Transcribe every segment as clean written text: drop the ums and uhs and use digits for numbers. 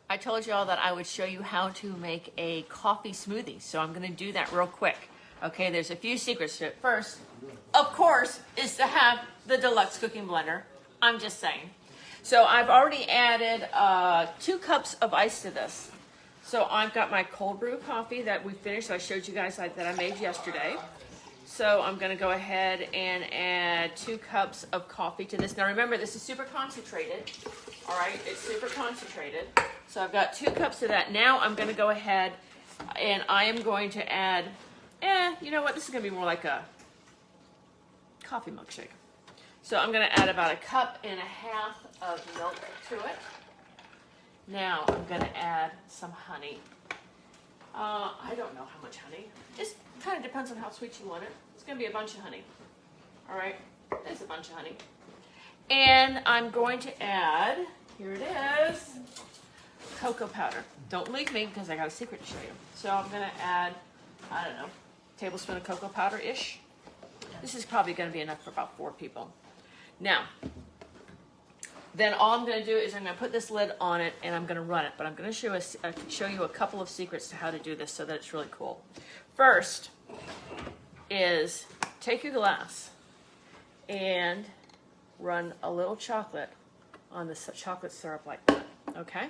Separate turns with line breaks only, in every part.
I told y'all that I would show you how to make a coffee smoothie, so I'm gonna do that real quick. Okay, there's a few secrets to it. First, of course, is to have the Deluxe Cooking Blender. I'm just saying. So I've already added 2 cups of ice to this. So I've got my cold brew coffee that we finished. I showed you guys that I made yesterday. So I'm gonna go ahead and add 2 cups of coffee to this. Now remember, this is super concentrated. All right, it's super concentrated. So I've got 2 cups of that. Now I'm gonna go ahead and I am going to add, you know what? This is gonna be more like a coffee milkshake. So I'm gonna add about 1.5 cups of milk to it. Now I'm gonna add some honey. I don't know how much honey. Just kind of depends on how sweet you want it. It's gonna be a bunch of honey. All right, that's a bunch of honey. And I'm going to add, here it is, cocoa powder. Don't leave me because I got a secret to show you. So I'm gonna add, I don't know, tablespoon of cocoa powder-ish. This is probably gonna be enough for about 4 people. Now, then all I'm going to do is I'm going to put this lid on it and I'm going to run it. But I'm going to show you a couple of secrets to how to do this so that it's really cool. First is take your glass and run a little chocolate on the chocolate syrup like that. Okay?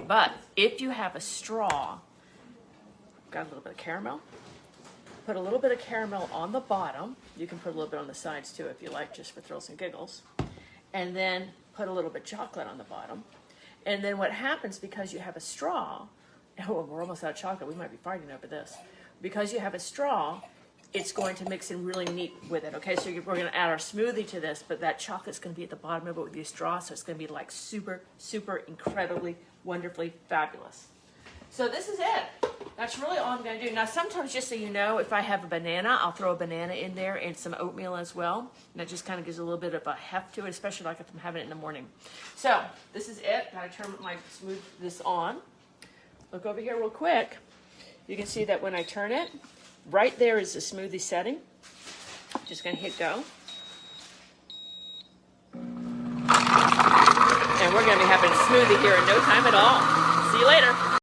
But if you have a straw, got a little bit of caramel, put a little bit of caramel on the bottom. You can put a little bit on the sides too if you like, just for thrills and giggles. And then put a little bit of chocolate on the bottom. And then what happens, because you have a straw, oh, we're almost out of chocolate, we might be fighting over this. Because you have a straw, it's going to mix in really neat with it, okay? So we're gonna add our smoothie to this, but that chocolate's gonna be at the bottom of it with your straw, so it's gonna be like super, super incredibly, wonderfully fabulous. So this is it. That's really all I'm going to do. Now, sometimes, just so you know, if I have a banana, I'll throw a banana in there and some oatmeal as well. And that just kind of gives a little bit of a heft to it, especially like if I'm having it in the morning. So this is it. Got to turn this on. Look over here real quick. You can see that when I turn it, right there is the smoothie setting. Just going to hit go. And we're going to be having a smoothie here in no time at all. See you later.